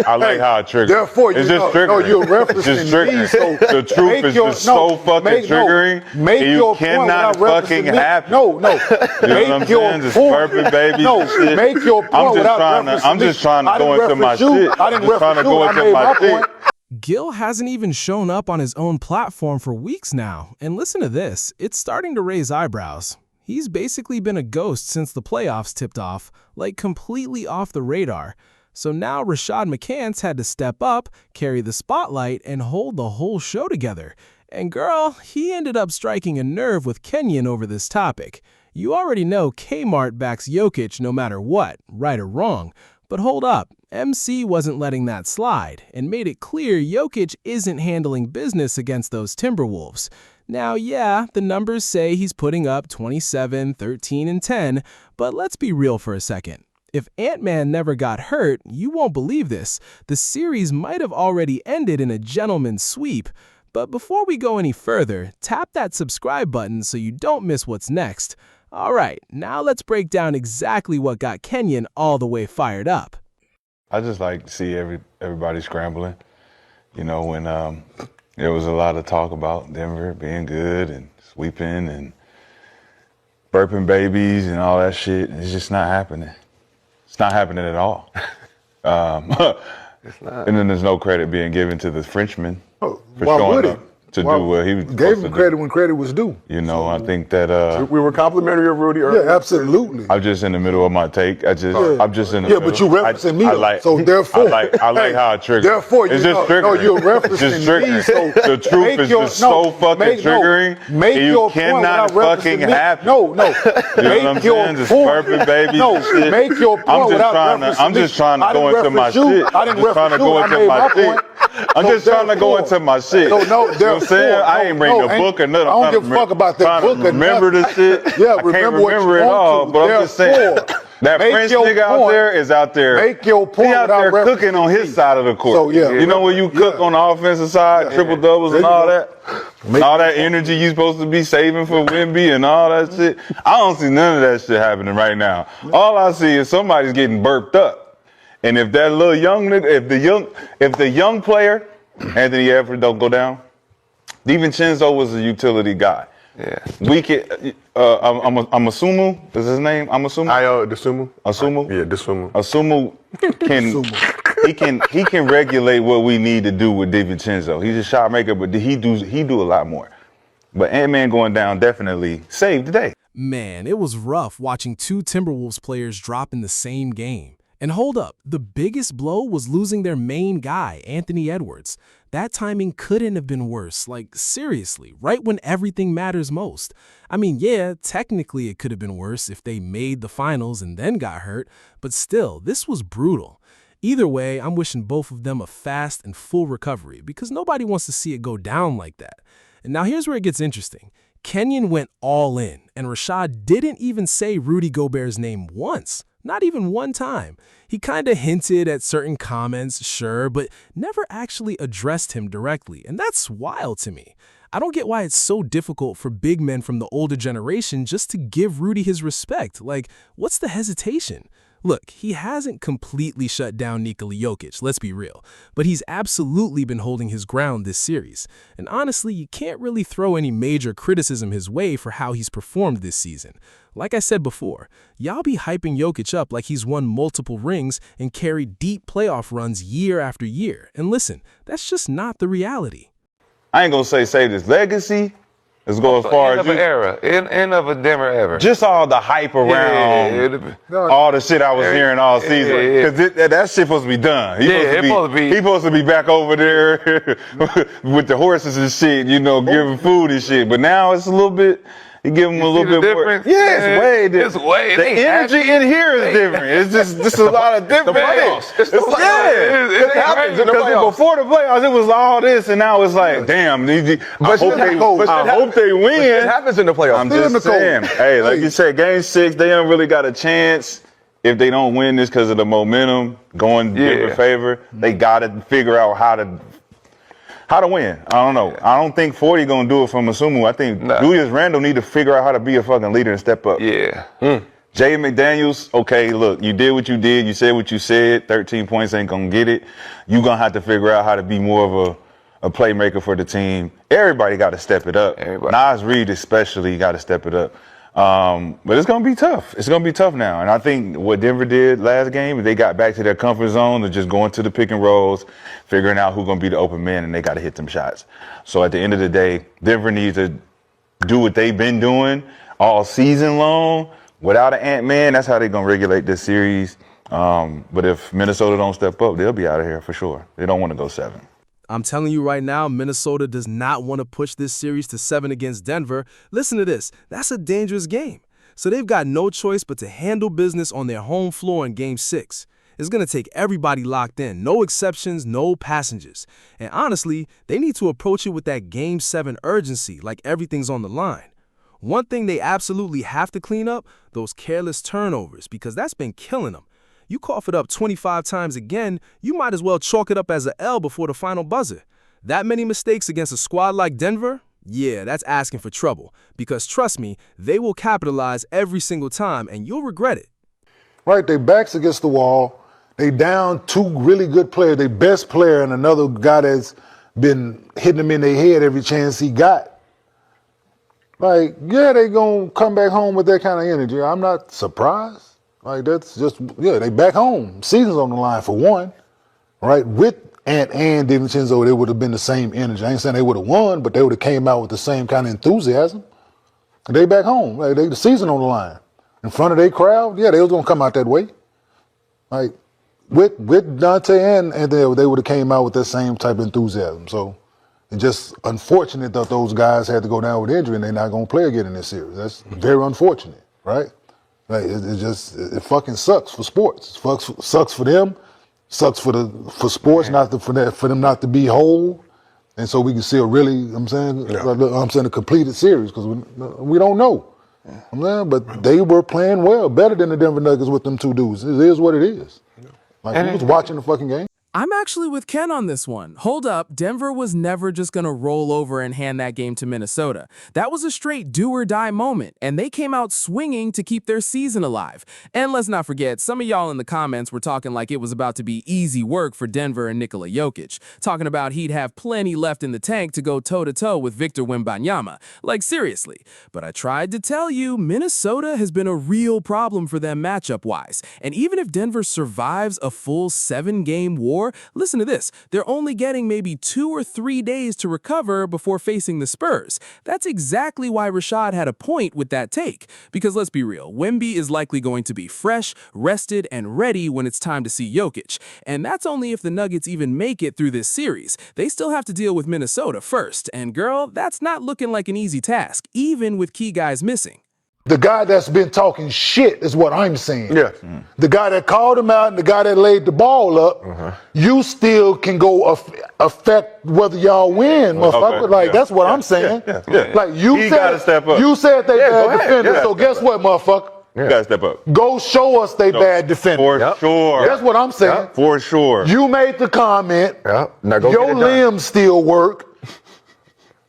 I like how it triggers. Therefore, it's just triggering. No, you're referencing me. So the truth is just so fucking triggering. Make and your you cannot fucking have it. No. You know what I'm saying? Just burping babies. No, shit. make your point I'm just trying to go into my shit. I didn't reference you. I made my point. Gil hasn't even shown up on his own platform for weeks now, and listen to this, it's starting to raise eyebrows. He's basically been a ghost since the playoffs tipped off, like completely off the radar. So now Rashad McCants had to step up, carry the spotlight, and hold the whole show together. And girl, he ended up striking a nerve with Kenyon over this topic. You already know Kmart backs Jokic no matter what, right or wrong. But hold up, MC wasn't letting that slide and made it clear Jokic isn't handling business against those Timberwolves. Now, yeah, the numbers say he's putting up 27, 13, and 10, but let's be real for a second. If Ant-Man never got hurt, you won't believe this. The series might have already ended in a gentleman's sweep. But before we go any further, tap that subscribe button so you don't miss what's next. All right, now let's break down exactly what got Kenyon all the way fired up. I just like to see everybody scrambling. You know, when there was a lot of talk about Denver being good and sweeping and burping babies and all that shit. It's just not happening. It's not happening at all. It's not. And then there's no credit being given to the Frenchman for Why would showing he? up to do what he was Gave supposed him to credit do. when credit was due. You know, I think that We were complimentary of Rudy earlier. Yeah, absolutely. I'm just in the middle of my take. I'm just in the middle. But you referencing me, though. So therefore, I like how it triggers. Therefore, it's just triggering. No, you're It's just referencing triggering. me. So the truth is just so fucking triggering. Make and you your cannot point fucking without have it. No. You know what I'm saying? Just burping babies. No, and shit. make your point without referencing I'm just trying to go into my shit. I didn't reference you. I made my point. I'm just trying to go into my shit. So, you know what I'm saying? I ain't bring a book or nothing. I don't give a fuck about that book or remember this shit. Yeah, I can't remember what remember you it all, want to. but I'm just saying. That French nigga out there is out there. Make your point He out there without cooking on his side of the court. So, yeah. You know when you cook on the offensive side, triple doubles and all that? All that energy you supposed to be saving for Wemby and all that shit. I don't see none of that shit happening right now. All I see is somebody's getting burped up. And if that little young nigga, if the young player, Anthony Edwards don't go down, DiVincenzo was a utility guy. Yeah. We can. Amasumu is his name. Amasumu. Desumu. Asumu. Yeah, Desumu. Asumu he can regulate what we need to do with DiVincenzo. He's a shot maker, but he do a lot more. But Ant-Man going down definitely saved the day. Man, it was rough watching two Timberwolves players drop in the same game. And hold up, the biggest blow was losing their main guy, Anthony Edwards. That timing couldn't have been worse, like seriously, right when everything matters most. I mean, yeah, technically it could have been worse if they made the finals and then got hurt, but still, this was brutal. Either way, I'm wishing both of them a fast and full recovery because nobody wants to see it go down like that. And now here's where it gets interesting. Kenyon went all in, and Rashad didn't even say Rudy Gobert's name once. Not even one time. He kind of hinted at certain comments, sure, but never actually addressed him directly, and that's wild to me. I don't get why it's so difficult for big men from the older generation just to give Rudy his respect. Like, what's the hesitation? Look, he hasn't completely shut down Nikola Jokic, let's be real, but he's absolutely been holding his ground this series. And honestly, you can't really throw any major criticism his way for how he's performed this season. Like I said before, y'all be hyping Jokic up like he's won multiple rings and carried deep playoff runs year after year. And listen, that's just not the reality. I ain't gonna say save his legacy. Let's go as far as End of an era. End of a Denver era. just all the hype around all the shit I was hearing all season. Because that shit supposed to be done. He supposed to be back over there with the horses and shit, you know, giving food and shit. But now it's a little bit. You give them a little bit more. Yeah, it's way different. It's way. The energy in here is different. It's just a lot of different. The playoffs. It's the playoffs. Yeah. It happens in the playoffs. Before the playoffs, it was all this, and now it's like, damn. I hope they win. It happens in the playoffs. I'm just saying. Hey, like you said, Game 6, they don't really got a chance. If they don't win this because of the momentum going in favor, they got to figure out how to win. I don't know. I don't think 40 gonna do it from Asumu. I think Julius Randle need to figure out how to be a fucking leader and step up. Yeah. Jay McDaniels, okay, look, you did what you did. You said what you said. 13 points ain't going to get it. You're going to have to figure out how to be more of a playmaker for the team. Everybody got to step it up. Nas Reed especially got to step it up. But it's going to be tough. It's going to be tough now. And I think what Denver did last game, they got back to their comfort zone of just going to the pick and rolls, figuring out who's going to be the open man, and they got to hit them shots. So at the end of the day, Denver needs to do what they've been doing all season long. Without an Ant-Man, that's how they're going to regulate this series. But if Minnesota don't step up, they'll be out of here for sure. They don't want to go 7. I'm telling you right now, Minnesota does not want to push this series to 7 against Denver. Listen to this. That's a dangerous game. So they've got no choice but to handle business on their home floor in Game 6. It's going to take everybody locked in. No exceptions, no passengers. And honestly, they need to approach it with that Game 7 urgency, like everything's on the line. One thing they absolutely have to clean up, those careless turnovers, because that's been killing them. You cough it up 25 times again, you might as well chalk it up as an L before the final buzzer. That many mistakes against a squad like Denver? Yeah, that's asking for trouble. Because trust me, they will capitalize every single time, and you'll regret it. Right, their backs against the wall. They down 2 really good players, their best player and another guy that's been hitting them in their head every chance he got. Like, yeah, they gonna come back home with that kind of energy. I'm not surprised. Like, that's just, yeah, they back home. Season's on the line for one, right? With Ant and DiVincenzo, they would have been the same energy. I ain't saying they would have won, but they would have came out with the same kind of enthusiasm. And they back home. Like, the season on the line. In front of their crowd, yeah, they was gonna come out that way. Like, with Dante and they would have came out with that same type of enthusiasm. So, it's just unfortunate that those guys had to go down with injury and they're not going to play again in this series. That's very unfortunate, right? Like, it fucking sucks for sports. It sucks for them. Sucks for sports for them not to be whole, and so we can see a really, a completed series because we don't know. But they were playing well, better than the Denver Nuggets with them 2 dudes. It is what it is. Like, he was watching the fucking game. I'm actually with Ken on this one. Hold up, Denver was never just going to roll over and hand that game to Minnesota. That was a straight do-or-die moment, and they came out swinging to keep their season alive. And let's not forget, some of y'all in the comments were talking like it was about to be easy work for Denver and Nikola Jokic, talking about he'd have plenty left in the tank to go toe-to-toe with Victor Wembanyama. Like, seriously. But I tried to tell you, Minnesota has been a real problem for them matchup-wise. And even if Denver survives a full 7-game war, listen to this, they're only getting maybe 2 or 3 days to recover before facing the Spurs. That's exactly why Rashad had a point with that take. Because let's be real, Wemby is likely going to be fresh, rested, and ready when it's time to see Jokic. And that's only if the Nuggets even make it through this series. They still have to deal with Minnesota first. And girl, that's not looking like an easy task, even with key guys missing. The guy that's been talking shit is what I'm saying. Yeah. The guy that called him out and the guy that laid the ball up, you still can go affect whether y'all win, motherfucker. Like, that's what I'm saying. Like, you gotta step up. You said they bad defenders, so guess what, motherfucker? You gotta step up. Go show us they bad defenders. For sure. That's what I'm saying. For sure. You made the comment. Now go Your limbs still work.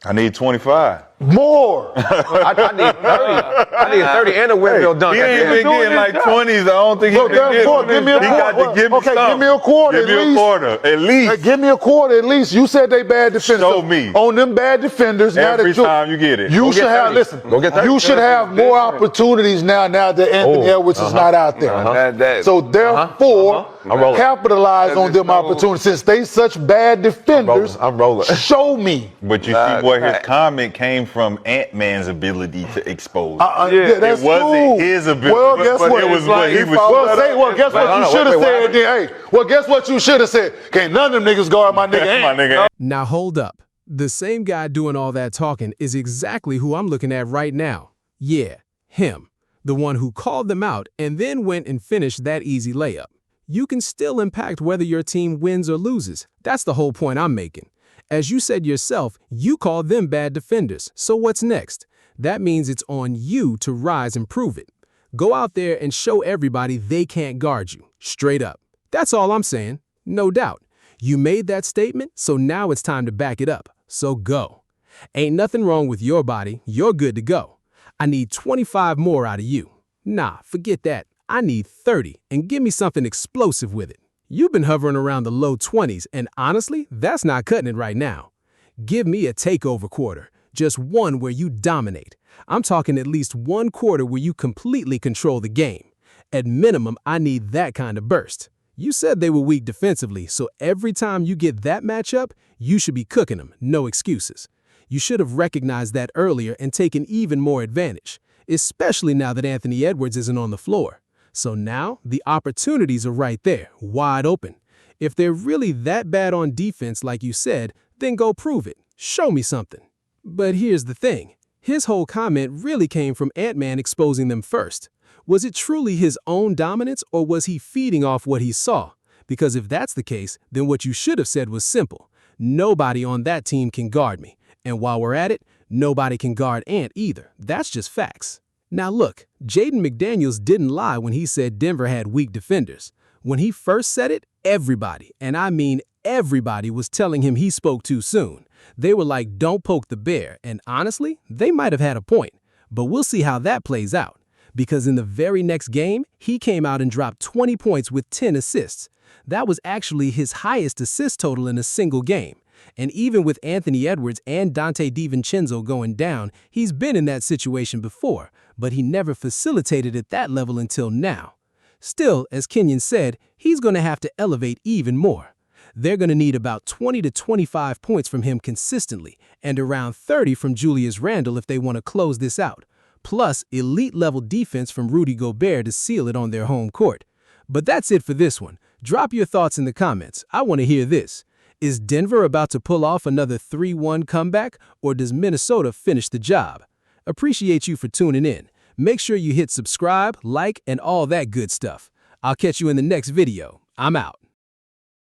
I need 25. More. I need 30. I need 30 and a windmill dunk. He ain't been getting like 20s. I don't think Look, he been getting. give me a He got quarter. to give me Okay, some. give me a quarter Give at me least. a quarter at least. Hey, give me a quarter at least. You said they bad defenders. Show So me. On them bad defenders. Every time you get it. You should have, 30. listen, Go get 30. you should have more opportunities now that Anthony Edwards is not out there. So therefore, capitalize on them opportunities. Since they such bad defenders, I'm rolling. show me. But you see where his comment came from Ant-Man's ability to expose. That's it wasn't cool. his ability. Well, guess but what? It was what he was. Guess what you should have said then. Hey, well, guess what you should have said? Can't none of them niggas guard my nigga Ant. My nigga. Now hold up. The same guy doing all that talking is exactly who I'm looking at right now. Yeah, him. The one who called them out and then went and finished that easy layup. You can still impact whether your team wins or loses. That's the whole point I'm making. As you said yourself, you called them bad defenders. So what's next? That means it's on you to rise and prove it. Go out there and show everybody they can't guard you. Straight up. That's all I'm saying. No doubt. You made that statement, so now it's time to back it up. So go. Ain't nothing wrong with your body. You're good to go. I need 25 more out of you. Nah, forget that. I need 30, and give me something explosive with it. You've been hovering around the low 20s, and honestly, that's not cutting it right now. Give me a takeover quarter, just one where you dominate. I'm talking at least one quarter where you completely control the game. At minimum, I need that kind of burst. You said they were weak defensively, so every time you get that matchup, you should be cooking them, no excuses. You should have recognized that earlier and taken even more advantage, especially now that Anthony Edwards isn't on the floor. So now, the opportunities are right there, wide open. If they're really that bad on defense like you said, then go prove it. Show me something. But here's the thing. His whole comment really came from Ant-Man exposing them first. Was it truly his own dominance, or was he feeding off what he saw? Because if that's the case, then what you should have said was simple. Nobody on that team can guard me. And while we're at it, nobody can guard Ant either. That's just facts. Now look, Jaden McDaniels didn't lie when he said Denver had weak defenders. When he first said it, everybody, and I mean everybody, was telling him he spoke too soon. They were like, don't poke the bear, and honestly, they might have had a point. But we'll see how that plays out. Because in the very next game, he came out and dropped 20 points with 10 assists. That was actually his highest assist total in a single game. And even with Anthony Edwards and Dante DiVincenzo going down, he's been in that situation before, but he never facilitated at that level until now. Still, as Kenyon said, he's going to have to elevate even more. They're going to need about 20 to 25 points from him consistently, and around 30 from Julius Randle if they want to close this out. Plus, elite-level defense from Rudy Gobert to seal it on their home court. But that's it for this one. Drop your thoughts in the comments. I want to hear this. Is Denver about to pull off another 3-1 comeback, or does Minnesota finish the job? Appreciate you for tuning in. Make sure you hit subscribe, like, and all that good stuff. I'll catch you in the next video. I'm out.